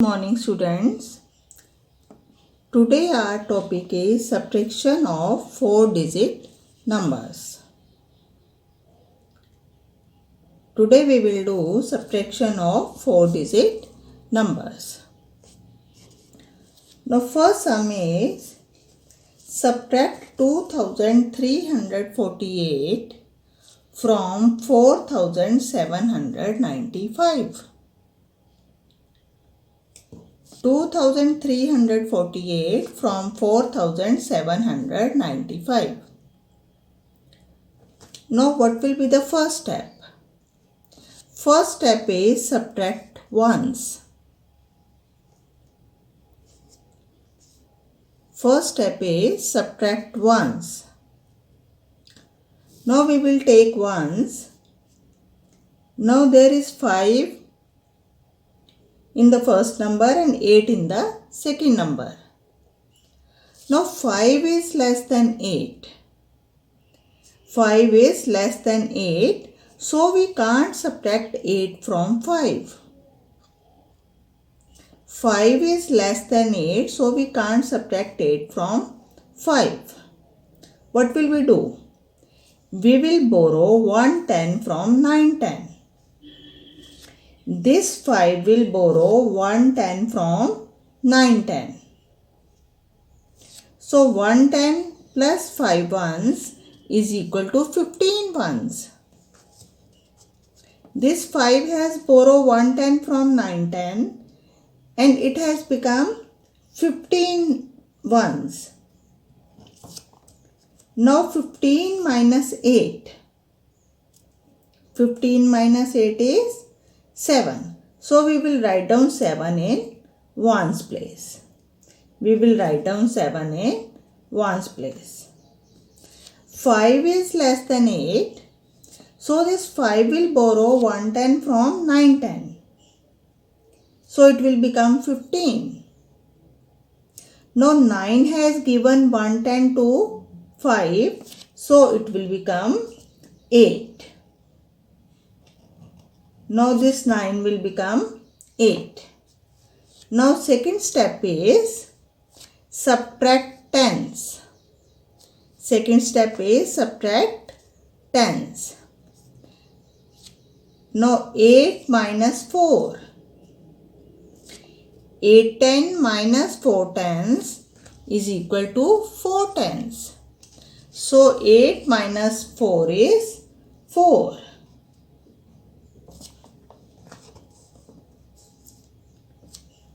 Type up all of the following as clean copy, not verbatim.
Morning students. Today our topic is subtraction of 4-digit numbers. Today we will do subtraction of 4-digit numbers. Now first sum is subtract 2348 from 4795. 2348 from 4795. Now what will be the first step? First step is subtract ones. First step is subtract ones. Now we will take ones. Now there is 5 in the first number and 8 in the second number. Now 5 is less than 8. 5 is less than 8. So we can't subtract 8 from 5. 5 is less than 8. So we can't subtract 8 from 5. What will we do? We will borrow 110 from 910. This 5 will borrow 110 from 910. So 110 plus 5 ones is equal to 15 ones. This 5 has borrowed 110 from 910 and it has become 15 ones. Now 15 minus 8. 15 minus 8 is 7. So we will write down 7 in ones place. We will write down 7 in ones place. 5 is less than 8. So this 5 will borrow 110 from 910. So it will become 15. Now 9 has given 110 to 5. So it will become 8. Now this 9 will become 8. Now second step is subtract tens. Second step is subtract tens. Now 8 minus 4. 8 10 minus 4 tens is equal to 4 tens. So 8 minus 4 is 4.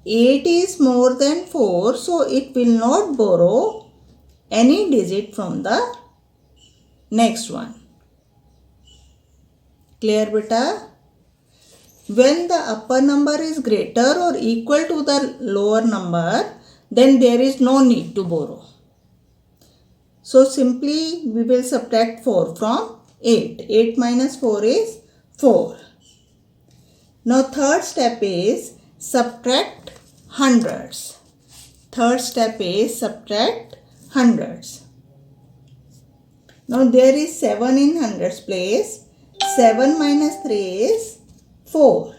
8 is more than 4, so it will not borrow any digit from the next one. Clear beta? When the upper number is greater or equal to the lower number, then there is no need to borrow. So simply we will subtract 4 from 8. 8 minus 4 is 4. Now third step is subtract hundreds. Third step is subtract hundreds. Now there is 7 in hundreds place. 7 minus 3 is 4.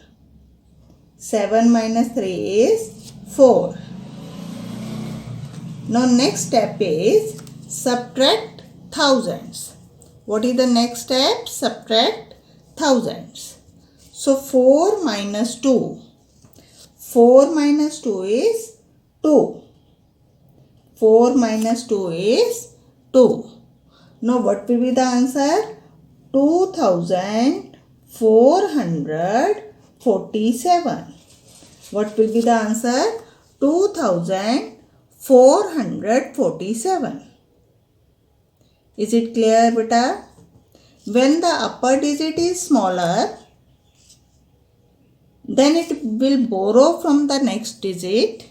7 minus 3 is 4. Now next step is subtract thousands. What is the next step? Subtract thousands. So 4 minus 2. 4 minus 2 is 2. 4 minus 2 is 2. Now what will be the answer? 2447. What will be the answer? 2447. Is it clear beta? When the upper digit is smaller, then it will borrow from the next digit.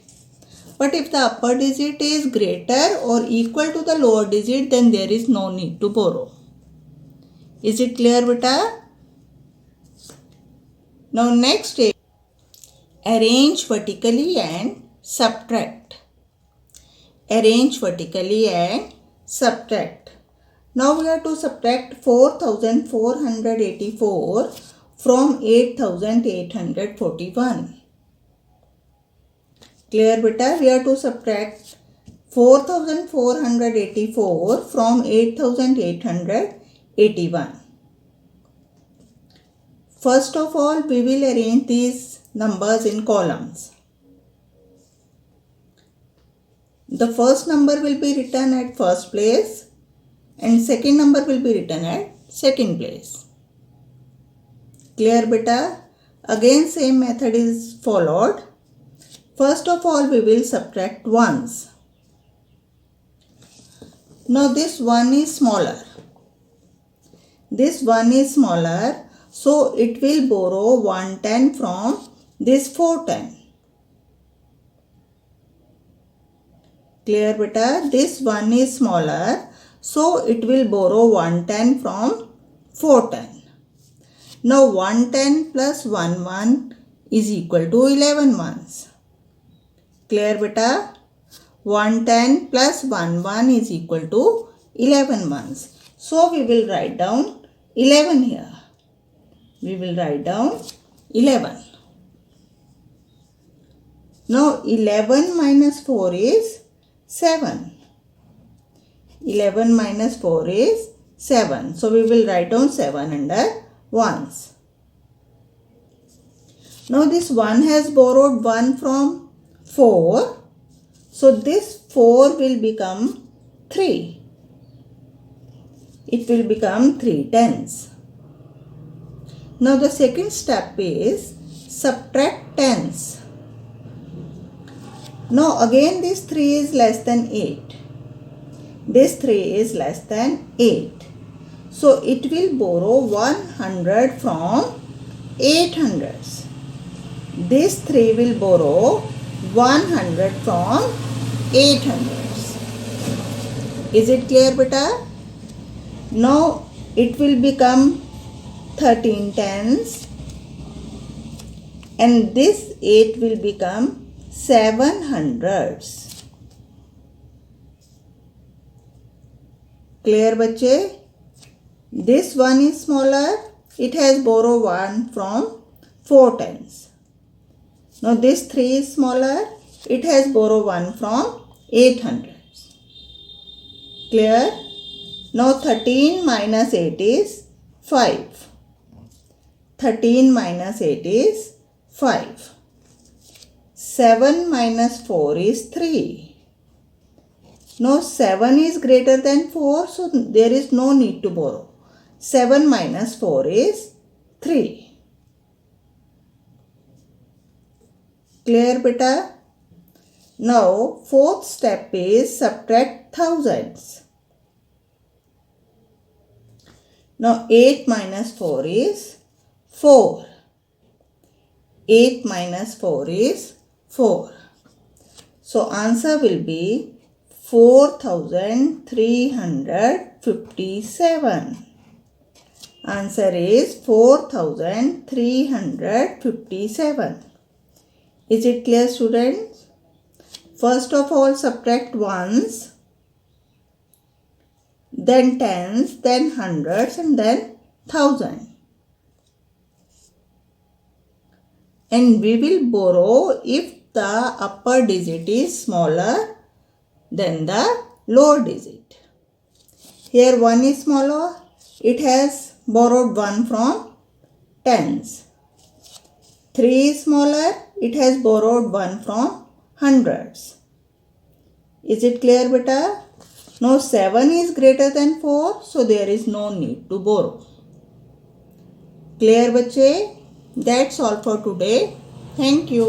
But if the upper digit is greater or equal to the lower digit, then there is no need to borrow. Is it clear beta? Now next is arrange vertically and subtract. Arrange vertically and subtract. Now we have to subtract 4484 from 8841. Clear beta? We are to subtract 4484 from 8881. First of all, we will arrange these numbers in columns. The first number will be written at first place and second number will be written at second place. Clear beta? Again same method is followed. First of all, we will subtract ones. Now this one is smaller. This one is smaller, so it will borrow 110 from this 410. Clear beta? This one is smaller, so it will borrow 110 from 410. Now 110 plus 1 is equal to 11 ones. Clear beta? 110 plus 1 is equal to 11 ones. So we will write down 11 here. We will write down 11. Now 11 minus 4 is 7. 11 minus 4 is 7. So we will write down 7 under ones. Now this 1 has borrowed 1 from 4. So this 4 will become 3. It will become 3 tens. Now the second step is subtract tens. Now again this 3 is less than 8. This 3 is less than 8. So it will borrow 100 from 800s. This 3 will borrow 100 from 800s. Is it clear beta? Now it will become 13 tens and this 8 will become 700s. Clear bache? This one is smaller. It has borrowed 1 from 4 tens. Now this 3 is smaller. It has borrowed 1 from 800s. Clear? Now 13 minus 8 is 5. 13 minus 8 is 5. 7 minus 4 is 3. Now 7 is greater than 4, so there is no need to borrow. 7 minus 4 is 3. Clear beta? Now fourth step is subtract thousands. Now 8 minus 4 is 4. 8 minus 4 is 4. So answer will be 4357. Answer is 4357. Is it clear, students? First of all, subtract ones, then tens, then hundreds, and then thousand. And we will borrow if the upper digit is smaller than the lower digit. Here 1 is smaller. It has borrowed 1 from tens. 3 is smaller. It has borrowed 1 from hundreds. Is it clear beta? Now 7 is greater than 4, so there is no need to borrow. Clear bache? That's all for today. Thank you.